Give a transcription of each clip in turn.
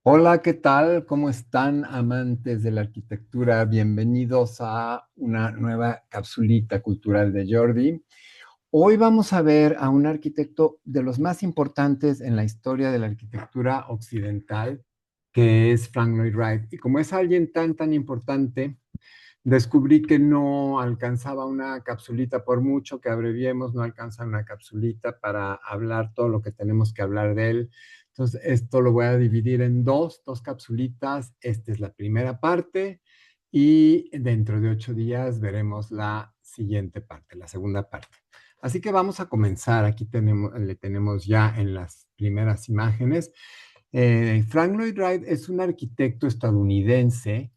Hola, ¿qué tal? ¿Cómo están, amantes de la arquitectura? Bienvenidos a una nueva capsulita cultural de Jordi. Hoy vamos a ver a un arquitecto de los más importantes en la historia de la arquitectura occidental, que es Frank Lloyd Wright. Y como es alguien tan importante, descubrí que no alcanzaba una capsulita, por mucho que abreviemos, no alcanza una capsulita para hablar todo lo que tenemos que hablar de él. Entonces, esto lo voy a dividir en dos capsulitas. Esta es la primera parte y dentro de 8 días veremos la siguiente parte, la segunda parte. Así que vamos a comenzar. Aquí le tenemos ya en las primeras imágenes. Frank Lloyd Wright es un arquitecto estadounidense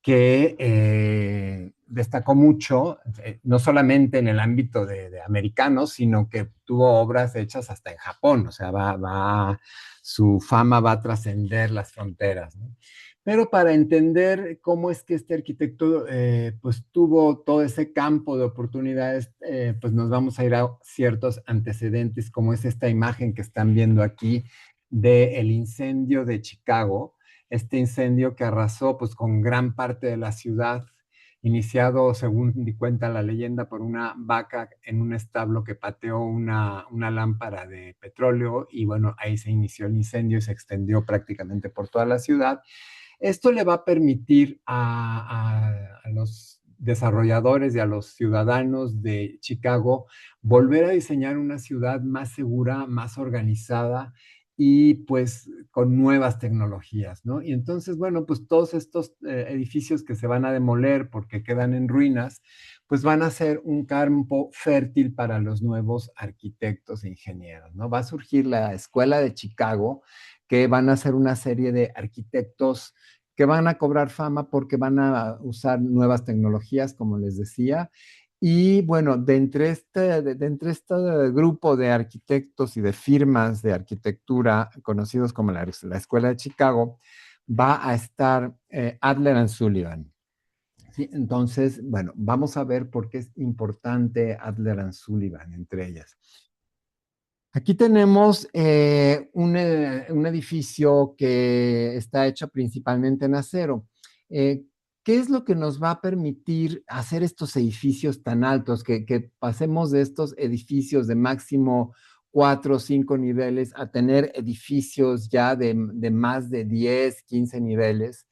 que destacó mucho, no solamente en el ámbito de americanos, sino que tuvo obras hechas hasta en Japón. O sea, su fama va a trascender las fronteras, ¿no? Pero para entender cómo es que este arquitecto pues tuvo todo ese campo de oportunidades, pues nos vamos a ir a ciertos antecedentes, como es esta imagen que están viendo aquí del incendio de Chicago, este incendio que arrasó pues con gran parte de la ciudad, iniciado, según cuenta la leyenda, por una vaca en un establo que pateó una lámpara de petróleo y bueno, ahí se inició el incendio y se extendió prácticamente por toda la ciudad. Esto le va a permitir a los desarrolladores y a los ciudadanos de Chicago volver a diseñar una ciudad más segura, más organizada y pues con nuevas tecnologías, ¿no? Y entonces, bueno, pues todos estos edificios que se van a demoler porque quedan en ruinas, pues van a ser un campo fértil para los nuevos arquitectos e ingenieros, ¿no? Va a surgir la Escuela de Chicago, que van a ser una serie de arquitectos que van a cobrar fama porque van a usar nuevas tecnologías, como les decía. Y bueno, de entre este grupo de arquitectos y de firmas de arquitectura conocidos como la Escuela de Chicago, va a estar Adler and Sullivan. ¿Sí? Entonces, bueno, vamos a ver por qué es importante Adler and Sullivan entre ellas. Aquí tenemos un edificio que está hecho principalmente en acero. Eh, ¿Qué es lo que nos va a permitir hacer estos edificios tan altos, que pasemos de estos edificios de máximo 4 o 5 niveles a tener edificios ya de más de 10, 15 niveles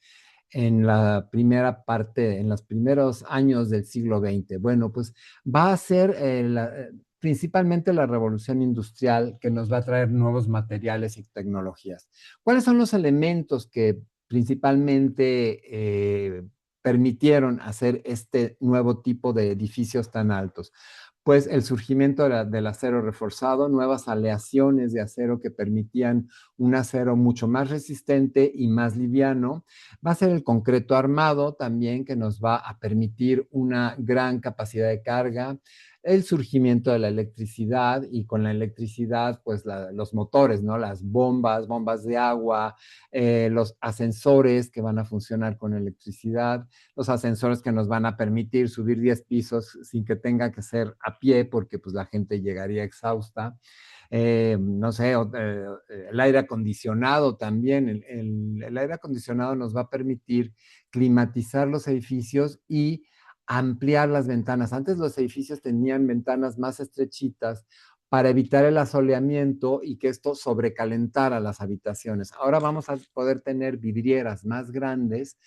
en la primera parte, en los primeros años del siglo XX? Bueno, pues va a ser principalmente la revolución industrial, que nos va a traer nuevos materiales y tecnologías. ¿Cuáles son los elementos que principalmente permitieron hacer este nuevo tipo de edificios tan altos? Pues el surgimiento del acero reforzado, nuevas aleaciones de acero que permitían un acero mucho más resistente y más liviano. Va a ser el concreto armado también, que nos va a permitir una gran capacidad de carga, el surgimiento de la electricidad, y con la electricidad, pues los motores, ¿no? Las bombas de agua, los ascensores que van a funcionar con electricidad, los ascensores que nos van a permitir subir 10 pisos sin que tenga que ser a pie, porque pues la gente llegaría exhausta. No sé, el aire acondicionado también. El aire acondicionado nos va a permitir climatizar los edificios y ampliar las ventanas. Antes los edificios tenían ventanas más estrechitas para evitar el asoleamiento y que esto sobrecalentara las habitaciones. Ahora vamos a poder tener vidrieras más grandes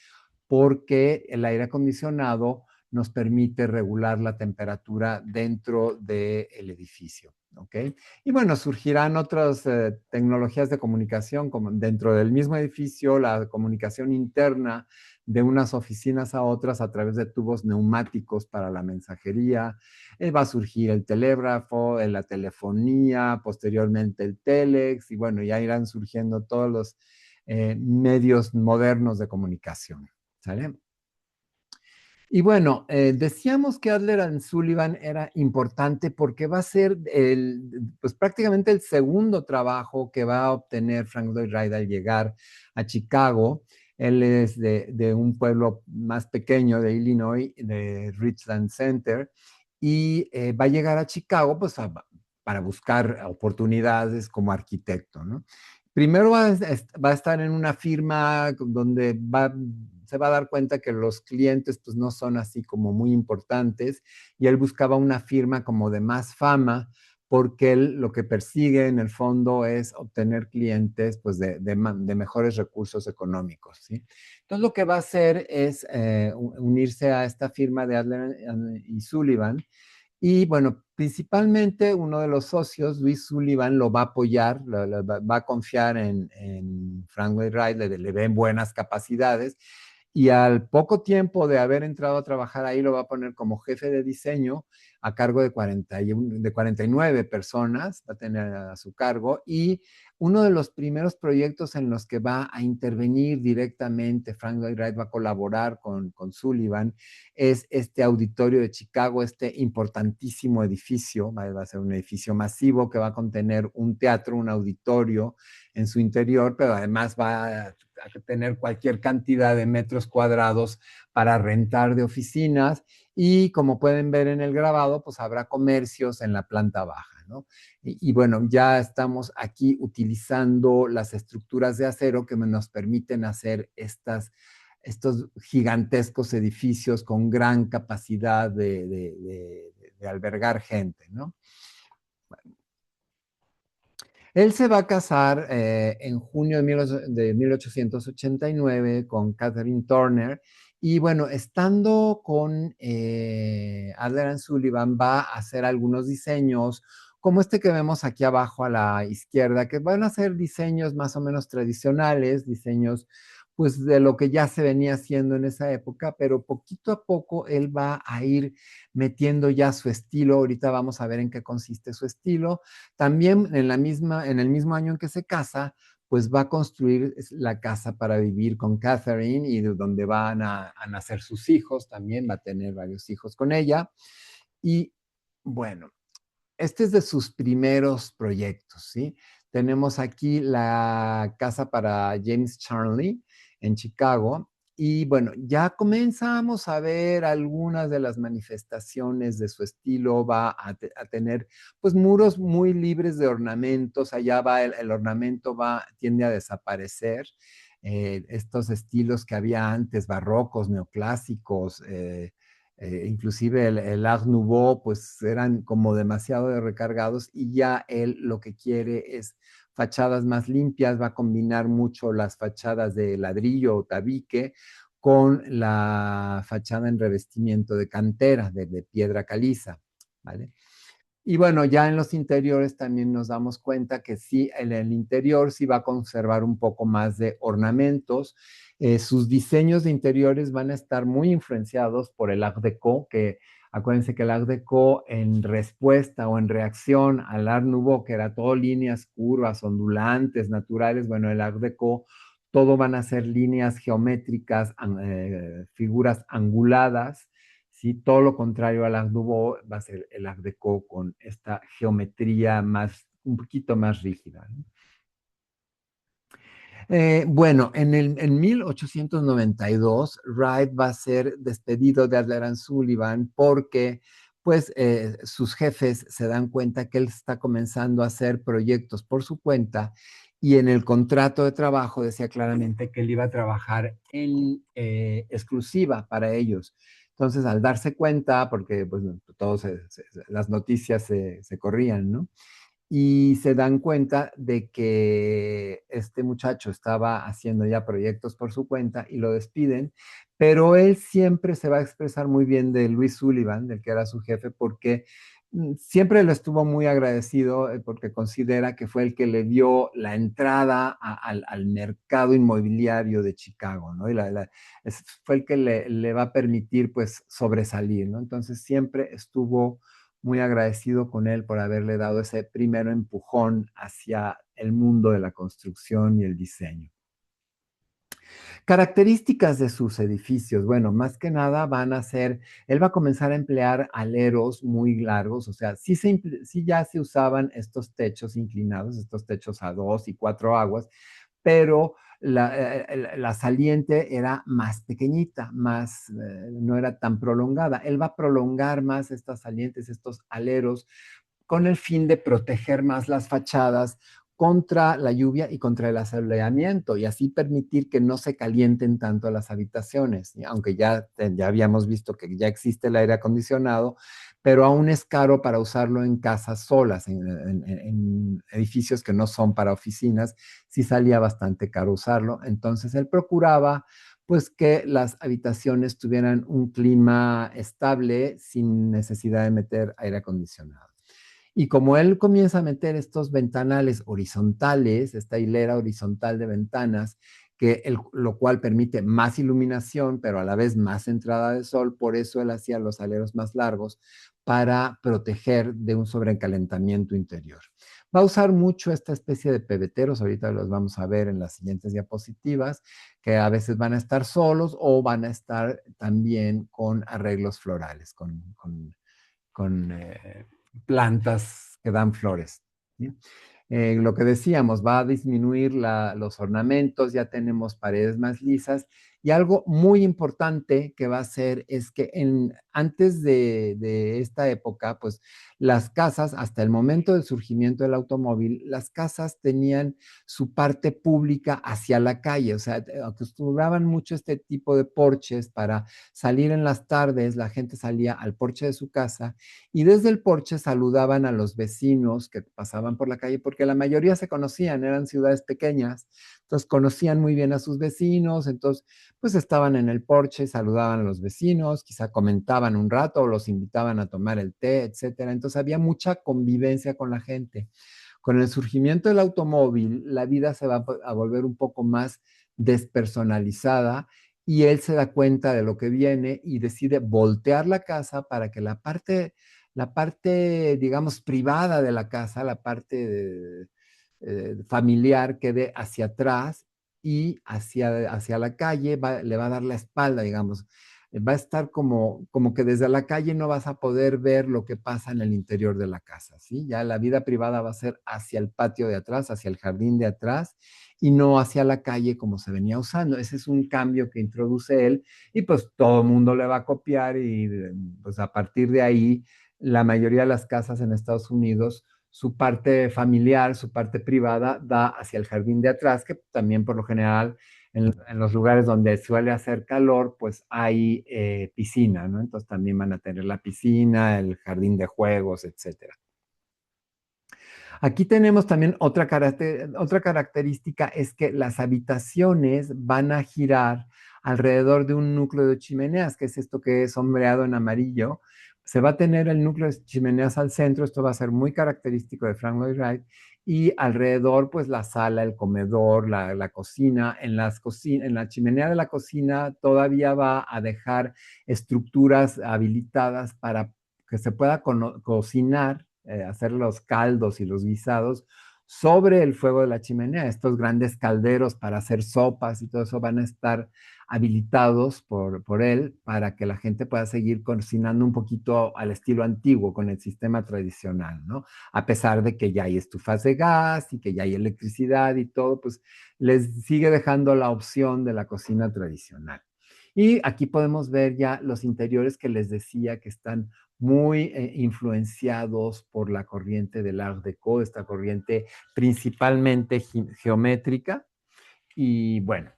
porque el aire acondicionado nos permite regular la temperatura dentro del edificio. ¿Ok? Y bueno, surgirán otras tecnologías de comunicación, como dentro del mismo edificio, la comunicación interna de unas oficinas a otras a través de tubos neumáticos para la mensajería. Va a surgir el telégrafo, la telefonía, posteriormente el telex, y bueno, ya irán surgiendo todos los medios modernos de comunicación. ¿Sale? Y bueno, decíamos que Adler and Sullivan era importante porque va a ser pues prácticamente el segundo trabajo que va a obtener Frank Lloyd Wright al llegar a Chicago. Él es de un pueblo más pequeño de Illinois, de Richland Center, y va a llegar a Chicago pues para buscar oportunidades como arquitecto, ¿no? Primero va a estar en una firma donde se va a dar cuenta que los clientes pues no son así como muy importantes y él buscaba una firma como de más fama porque él lo que persigue en el fondo es obtener clientes pues de mejores recursos económicos, ¿sí? Entonces lo que va a hacer es unirse a esta firma de Adler y Sullivan y bueno, principalmente uno de los socios, Luis Sullivan, lo va a apoyar, va a confiar en Frank Lloyd Wright, le ven buenas capacidades y al poco tiempo de haber entrado a trabajar ahí lo va a poner como jefe de diseño a cargo de 49 personas, va a tener a su cargo y uno de los primeros proyectos en los que va a intervenir directamente, Frank Lloyd Wright va a colaborar con Sullivan, es este auditorio de Chicago, este importantísimo edificio, va a ser un edificio masivo que va a contener un teatro, un auditorio en su interior, pero además va a tener cualquier cantidad de metros cuadrados para rentar de oficinas y como pueden ver en el grabado, pues habrá comercios en la planta baja, ¿no? Y bueno, ya estamos aquí utilizando las estructuras de acero que nos permiten hacer estos gigantescos edificios con gran capacidad de albergar gente, ¿no? Él se va a casar en junio de 1889 con Catherine Turner y bueno, estando con Adler and Sullivan va a hacer algunos diseños como este que vemos aquí abajo a la izquierda, que van a ser diseños más o menos tradicionales, diseños pues de lo que ya se venía haciendo en esa época, pero poquito a poco él va a ir metiendo ya su estilo. Ahorita vamos a ver en qué consiste su estilo. También en el mismo año en que se casa, pues va a construir la casa para vivir con Catherine y de donde van a nacer sus hijos, también va a tener varios hijos con ella. Y bueno, este es de sus primeros proyectos, ¿sí? Tenemos aquí la casa para James Charnley en Chicago. Y bueno, ya comenzamos a ver algunas de las manifestaciones de su estilo. Va a tener pues muros muy libres de ornamentos. Allá va el ornamento tiende a desaparecer. Estos estilos que había antes, barrocos, neoclásicos, inclusive el Art Nouveau, pues eran como demasiado recargados y ya él lo que quiere es fachadas más limpias, va a combinar mucho las fachadas de ladrillo o tabique con la fachada en revestimiento de cantera, de piedra caliza, ¿vale? Y bueno, ya en los interiores también nos damos cuenta que sí, en el interior sí va a conservar un poco más de ornamentos. Sus diseños de interiores van a estar muy influenciados por el Art Deco, que acuérdense que el Art Deco en respuesta o en reacción al Art Nouveau, que era todo líneas curvas, ondulantes, naturales, bueno, el Art Deco todo van a ser líneas geométricas, figuras anguladas, ¿sí? Todo lo contrario al Art Nouveau va a ser el Art Deco con esta geometría un poquito más rígida, ¿no? Bueno, en 1892, Wright va a ser despedido de Adler and Sullivan porque pues sus jefes se dan cuenta que él está comenzando a hacer proyectos por su cuenta y en el contrato de trabajo decía claramente que él iba a trabajar en exclusiva para ellos. Entonces, al darse cuenta, porque pues, todas las noticias se corrían, ¿no? Y se dan cuenta de que este muchacho estaba haciendo ya proyectos por su cuenta y lo despiden, pero él siempre se va a expresar muy bien de Luis Sullivan, del que era su jefe, porque siempre le estuvo muy agradecido porque considera que fue el que le dio la entrada al mercado inmobiliario de Chicago, ¿no? Y fue el que le va a permitir pues sobresalir, ¿no? Entonces siempre estuvo muy agradecido con él por haberle dado ese primero empujón hacia el mundo de la construcción y el diseño. Características de sus edificios, bueno, más que nada van a ser, él va a comenzar a emplear aleros muy largos, o sea, sí ya se usaban estos techos inclinados, estos techos a 2 y 4 aguas, pero la saliente era más pequeñita, no era tan prolongada. Él va a prolongar más estas salientes, estos aleros, con el fin de proteger más las fachadas contra la lluvia y contra el asoleamiento y así permitir que no se calienten tanto las habitaciones, aunque ya habíamos visto que ya existe el aire acondicionado, pero aún es caro para usarlo en casas solas, en edificios que no son para oficinas, sí salía bastante caro usarlo. Entonces él procuraba pues que las habitaciones tuvieran un clima estable sin necesidad de meter aire acondicionado. Y como él comienza a meter estos ventanales horizontales, esta hilera horizontal de ventanas, lo cual permite más iluminación, pero a la vez más entrada de sol, por eso él hacía los aleros más largos para proteger de un sobrecalentamiento interior. Va a usar mucho esta especie de pebeteros, ahorita los vamos a ver en las siguientes diapositivas, que a veces van a estar solos o van a estar también con arreglos florales, con plantas que dan flores. ¿Sí? Lo que decíamos, va a disminuir los ornamentos, ya tenemos paredes más lisas y algo muy importante que va a hacer es que antes de esta época, pues las casas, hasta el momento del surgimiento del automóvil, las casas tenían su parte pública hacia la calle, o sea, acostumbraban mucho este tipo de porches para salir en las tardes, la gente salía al porche de su casa y desde el porche saludaban a los vecinos que pasaban por la calle, porque la mayoría se conocían, eran ciudades pequeñas, entonces conocían muy bien a sus vecinos, entonces pues estaban en el porche, saludaban a los vecinos, quizá comentaban un rato o los invitaban a tomar el té, etcétera. Entonces había mucha convivencia con la gente. Con el surgimiento del automóvil, la vida se va a volver un poco más despersonalizada y él se da cuenta de lo que viene y decide voltear la casa para que la parte, digamos, privada de la casa, la parte familiar quede hacia atrás y hacia la calle le va a dar la espalda, digamos. Va a estar como que desde la calle no vas a poder ver lo que pasa en el interior de la casa, ¿sí? Ya la vida privada va a ser hacia el patio de atrás, hacia el jardín de atrás y no hacia la calle como se venía usando. Ese es un cambio que introduce él y pues todo el mundo le va a copiar y pues a partir de ahí la mayoría de las casas en Estados Unidos, su parte familiar, su parte privada, da hacia el jardín de atrás, que también por lo general en los lugares donde suele hacer calor, pues hay piscina, ¿no? Entonces también van a tener la piscina, el jardín de juegos, etcétera. Aquí tenemos también otra característica, es que las habitaciones van a girar alrededor de un núcleo de chimeneas, que es esto que es sombreado en amarillo. Se va a tener el núcleo de chimeneas al centro, esto va a ser muy característico de Frank Lloyd Wright, y alrededor, pues la sala, el comedor, la cocina. En la chimenea de la cocina todavía va a dejar estructuras habilitadas para que se pueda cocinar, hacer los caldos y los guisados sobre el fuego de la chimenea. Estos grandes calderos para hacer sopas y todo eso van a estar habilitados por él para que la gente pueda seguir cocinando un poquito al estilo antiguo con el sistema tradicional, ¿no? A pesar de que ya hay estufas de gas y que ya hay electricidad y todo, pues les sigue dejando la opción de la cocina tradicional. Y aquí podemos ver ya los interiores que les decía que están muy influenciados por la corriente del Art Deco, esta corriente principalmente geométrica. Y bueno,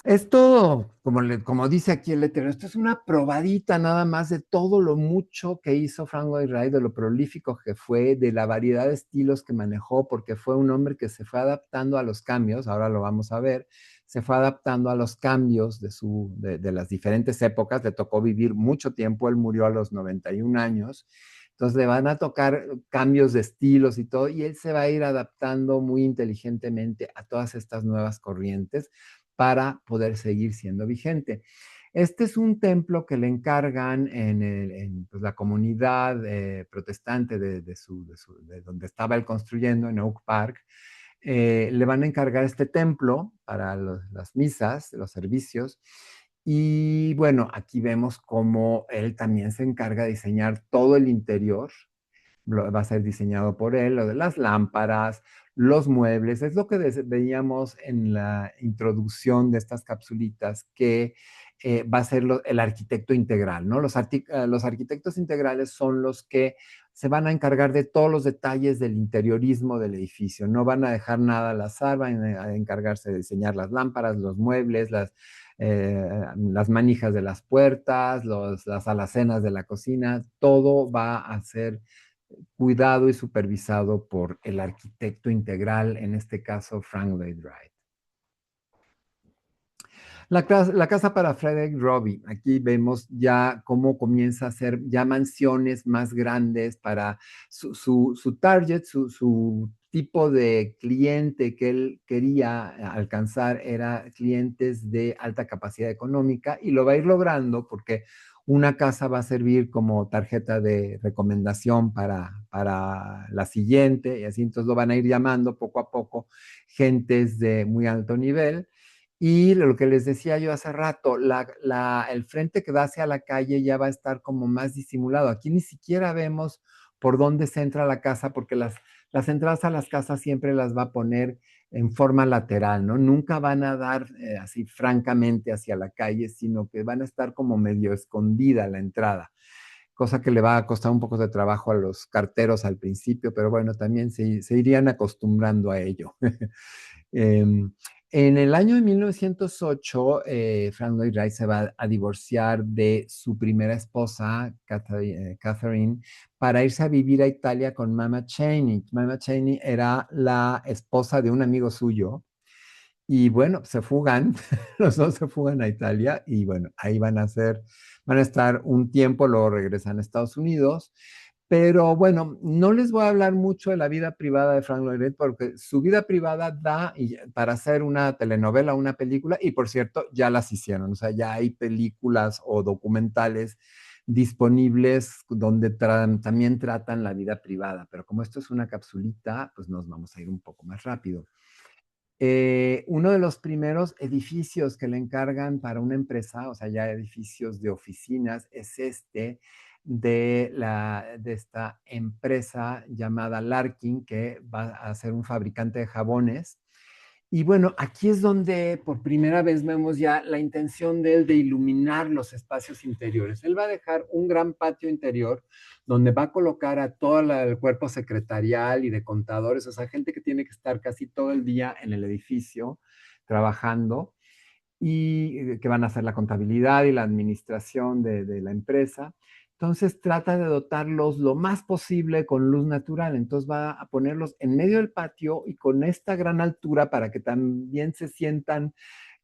esto, como dice aquí el letrero, esto es una probadita nada más de todo lo mucho que hizo Frank Lloyd Wright, de lo prolífico que fue, de la variedad de estilos que manejó, porque fue un hombre que se fue adaptando a los cambios, ahora lo vamos a ver, se fue adaptando a los cambios de las diferentes épocas, le tocó vivir mucho tiempo, él murió a los 91 años, entonces le van a tocar cambios de estilos y todo, y él se va a ir adaptando muy inteligentemente a todas estas nuevas corrientes para poder seguir siendo vigente. Este es un templo que le encargan pues, la comunidad protestante de donde estaba él construyendo, en Oak Park. Le van a encargar este templo para las misas, los servicios. Y bueno, aquí vemos cómo él también se encarga de diseñar todo el interior, va a ser diseñado por él, lo de las lámparas, los muebles, es lo que veíamos en la introducción de estas capsulitas, que va a ser el arquitecto integral, ¿no? Los arquitectos integrales son los que se van a encargar de todos los detalles del interiorismo del edificio, no van a dejar nada al azar, van a encargarse de diseñar las lámparas, los muebles, las manijas de las puertas, las alacenas de la cocina, todo va a ser cuidado y supervisado por el arquitecto integral, en este caso Frank Lloyd Wright. La casa para Frederick Robbie. Aquí vemos ya cómo comienza a ser ya mansiones más grandes para su target, su tipo de cliente que él quería alcanzar era clientes de alta capacidad económica y lo va a ir logrando porque una casa va a servir como tarjeta de recomendación para la siguiente y así entonces lo van a ir llamando poco a poco gentes de muy alto nivel. Y lo que les decía yo hace rato, el frente que da hacia la calle ya va a estar como más disimulado. Aquí ni siquiera vemos por dónde se entra la casa, porque las entradas a las casas siempre las va a poner en forma lateral, ¿no? Nunca van a dar así francamente hacia la calle, sino que van a estar como medio escondida la entrada, cosa que le va a costar un poco de trabajo a los carteros al principio, pero bueno, también se irían acostumbrando a ello. Em, en el año de 1908, Frank Lloyd Wright se va a divorciar de su primera esposa, Catherine, para irse a vivir a Italia con Mama Cheney. Mama Cheney era la esposa de un amigo suyo. Y bueno, se fugan, los dos se fugan a Italia y bueno, ahí van a estar un tiempo, luego regresan a Estados Unidos. Pero bueno, no les voy a hablar mucho de la vida privada de Frank Lloyd Wright porque su vida privada para hacer una telenovela, una película, y por cierto, ya las hicieron, o sea, ya hay películas o documentales disponibles donde también tratan la vida privada, pero como esto es una capsulita, pues nos vamos a ir un poco más rápido. Uno de los primeros edificios que le encargan para una empresa, o sea, ya edificios de oficinas, es de esta empresa llamada Larkin, que va a ser un fabricante de jabones. Y bueno, aquí es donde por primera vez vemos ya la intención de él de iluminar los espacios interiores. Él va a dejar un gran patio interior donde va a colocar a todo el cuerpo secretarial y de contadores, o sea, gente que tiene que estar casi todo el día en el edificio trabajando y que van a hacer la contabilidad y la administración de la empresa. Entonces trata de dotarlos lo más posible con luz natural. Entonces va a ponerlos en medio del patio y con esta gran altura para que también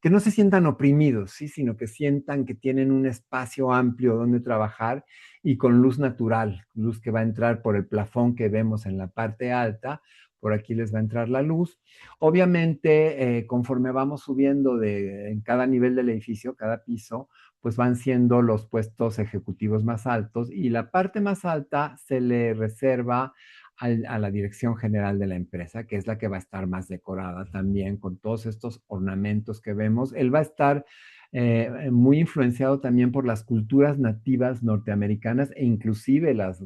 que no se sientan oprimidos, ¿sí? Sino que sientan que tienen un espacio amplio donde trabajar y con luz natural, luz que va a entrar por el plafón que vemos en la parte alta. Por aquí les va a entrar la luz. Obviamente, conforme vamos subiendo en cada nivel del edificio, cada piso, pues van siendo los puestos ejecutivos más altos y la parte más alta se le reserva a la dirección general de la empresa, que es la que va a estar más decorada también con todos estos ornamentos que vemos. Él va a estar muy influenciado también por las culturas nativas norteamericanas e inclusive las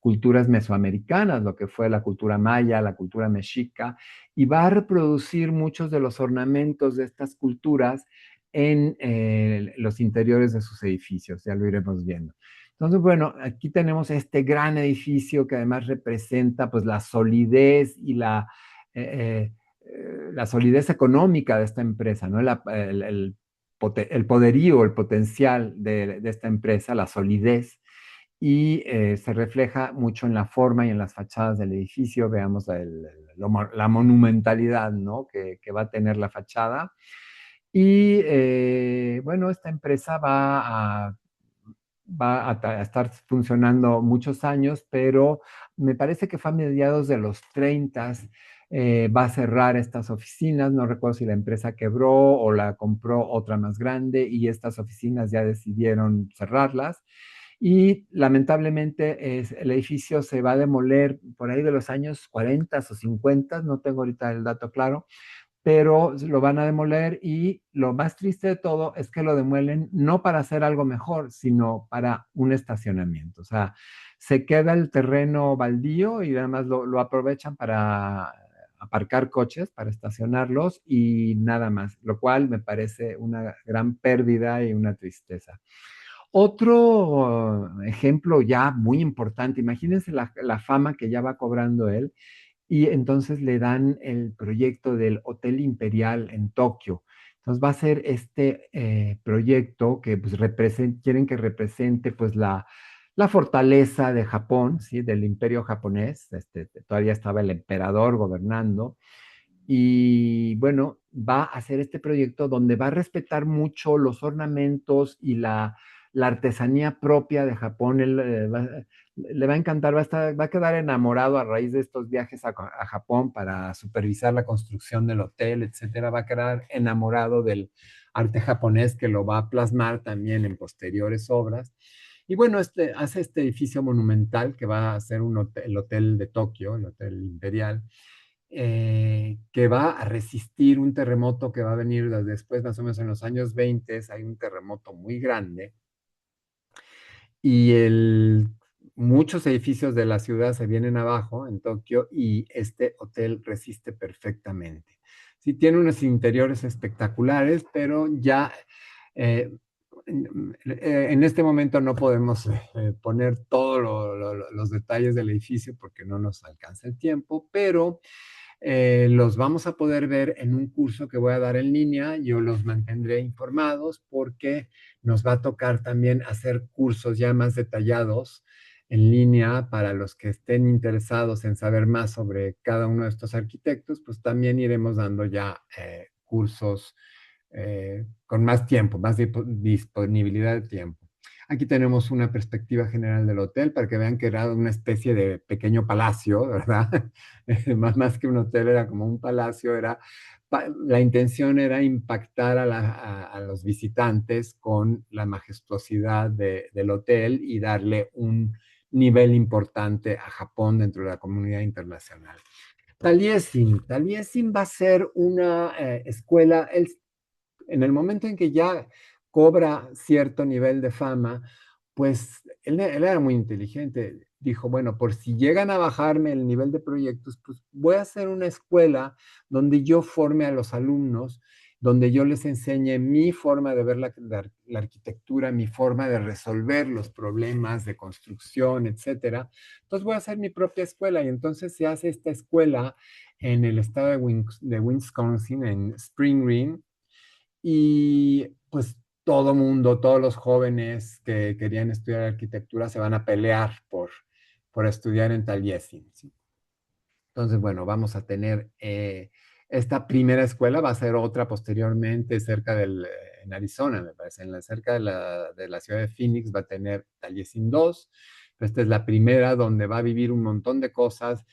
culturas mesoamericanas, lo que fue la cultura maya, la cultura mexica, y va a reproducir muchos de los ornamentos de estas culturas en los interiores de sus edificios, ya lo iremos viendo. Entonces, bueno, aquí tenemos este gran edificio que además representa pues la solidez y la solidez económica de esta empresa, ¿no? El poderío, el potencial de esta empresa, la solidez, y se refleja mucho en la forma y en las fachadas del edificio. Veamos la monumentalidad, ¿no? que va a tener la fachada. Y bueno, esta empresa va a estar funcionando muchos años, pero me parece que fue a mediados de los 30, va a cerrar estas oficinas. No recuerdo si la empresa quebró o la compró otra más grande y estas oficinas ya decidieron cerrarlas. Y lamentablemente el edificio se va a demoler por ahí de los años 40 o 50, no tengo ahorita el dato claro, pero lo van a demoler y lo más triste de todo es que lo demuelen no para hacer algo mejor, sino para un estacionamiento. O sea, se queda el terreno baldío y además lo aprovechan para aparcar coches, para estacionarlos y nada más, lo cual me parece una gran pérdida y una tristeza. Otro ejemplo ya muy importante, imagínense la fama que ya va cobrando él y entonces le dan el proyecto del Hotel Imperial en Tokio. Entonces va a ser este proyecto que pues, quieren que represente pues la fortaleza de Japón, ¿sí? Del imperio japonés. Todavía estaba el emperador gobernando y bueno, va a hacer este proyecto donde va a respetar mucho los ornamentos y la artesanía propia de Japón. Él, le va a encantar, va a quedar enamorado a raíz de estos viajes a Japón para supervisar la construcción del hotel, etcétera. Va a quedar enamorado del arte japonés que lo va a plasmar también en posteriores obras. Y bueno, hace este edificio monumental que va a ser el hotel de Tokio, el Hotel Imperial, que va a resistir un terremoto que va a venir después, más o menos en los años 20, hay un terremoto muy grande y muchos edificios de la ciudad se vienen abajo en Tokio y este hotel resiste perfectamente. Sí, tiene unos interiores espectaculares, pero ya eh, en este momento no podemos poner todos los detalles del edificio porque no nos alcanza el tiempo, pero los vamos a poder ver en un curso que voy a dar en línea. Yo los mantendré informados porque nos va a tocar también hacer cursos ya más detallados en línea para los que estén interesados en saber más sobre cada uno de estos arquitectos, pues también iremos dando ya cursos con más tiempo, más disponibilidad de tiempo. Aquí tenemos una perspectiva general del hotel para que vean que era una especie de pequeño palacio, ¿verdad? Más que un hotel, era como un palacio, la intención era impactar a los visitantes con la majestuosidad del hotel y darle un nivel importante a Japón dentro de la comunidad internacional. Taliesin va a ser una escuela, en el momento en que ya cobra cierto nivel de fama, pues él era muy inteligente. Dijo, bueno, por si llegan a bajarme el nivel de proyectos, pues voy a hacer una escuela donde yo forme a los alumnos, donde yo les enseñe mi forma de ver la arquitectura, mi forma de resolver los problemas de construcción, etcétera. Entonces voy a hacer mi propia escuela y entonces se hace esta escuela en el estado de Wisconsin, en Spring Green, y pues todo mundo, todos los jóvenes que querían estudiar arquitectura se van a pelear por estudiar en Taliesin, ¿sí? Entonces, bueno, vamos a tener esta primera escuela, va a ser otra posteriormente en Arizona, me parece, cerca de la ciudad de Phoenix va a tener Taliesin 2. Esta es la primera donde va a vivir un montón de cosas.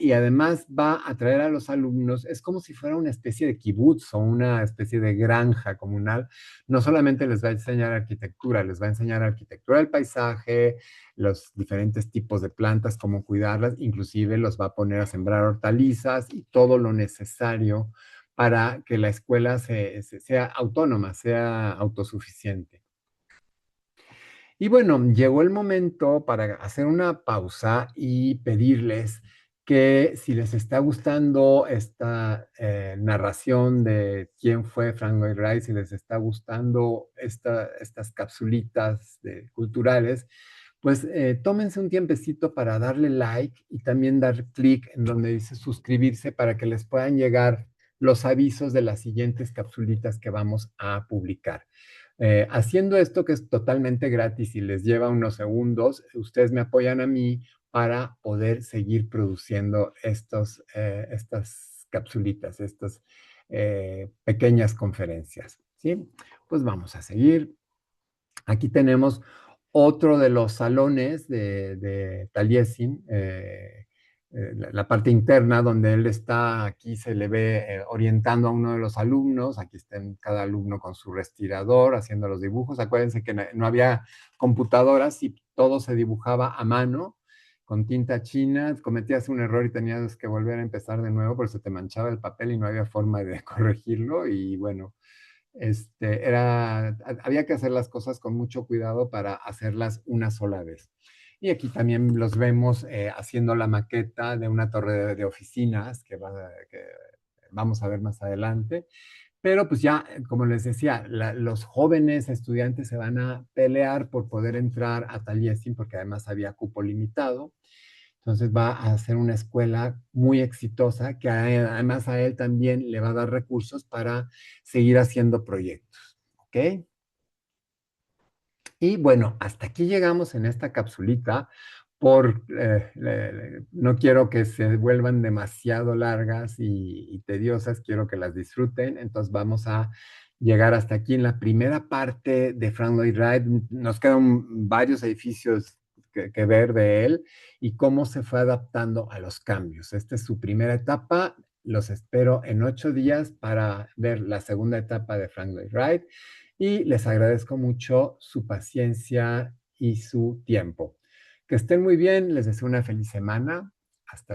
Y además va a traer a los alumnos, es como si fuera una especie de kibutz o una especie de granja comunal. No solamente les va a enseñar arquitectura, les va a enseñar arquitectura del paisaje, los diferentes tipos de plantas, cómo cuidarlas, inclusive los va a poner a sembrar hortalizas y todo lo necesario para que la escuela sea autónoma, sea autosuficiente. Y bueno, llegó el momento para hacer una pausa y pedirles que si les está gustando esta narración de quién fue Frank Lloyd Wright, si les está gustando estas capsulitas culturales, pues tómense un tiempecito para darle like y también dar clic en donde dice suscribirse para que les puedan llegar los avisos de las siguientes capsulitas que vamos a publicar. Haciendo esto que es totalmente gratis y les lleva unos segundos, ustedes me apoyan a mí para poder seguir produciendo estas capsulitas, estas pequeñas conferencias. ¿Sí? Pues vamos a seguir. Aquí tenemos otro de los salones de Taliesin, la parte interna donde él está, aquí se le ve orientando a uno de los alumnos, aquí está cada alumno con su respirador haciendo los dibujos. Acuérdense que no había computadoras y todo se dibujaba a mano con tinta china, cometías un error y tenías que volver a empezar de nuevo porque se te manchaba el papel y no había forma de corregirlo y bueno, había que hacer las cosas con mucho cuidado para hacerlas una sola vez. Y aquí también los vemos haciendo la maqueta de una torre de oficinas que vamos a ver más adelante. Pero pues ya, como les decía, los jóvenes estudiantes se van a pelear por poder entrar a Taliesin porque además había cupo limitado. Entonces va a ser una escuela muy exitosa que además a él también le va a dar recursos para seguir haciendo proyectos. ¿Ok? Y bueno, hasta aquí llegamos en esta capsulita. No quiero que se vuelvan demasiado largas y tediosas, quiero que las disfruten. Entonces vamos a llegar hasta aquí en la primera parte de Frank Lloyd Wright. Nos quedan varios edificios que ver de él y cómo se fue adaptando a los cambios. Esta es su primera etapa. Los espero en 8 días para ver la segunda etapa de Frank Lloyd Wright y les agradezco mucho su paciencia y su tiempo. Que estén muy bien, les deseo una feliz semana. Hasta luego.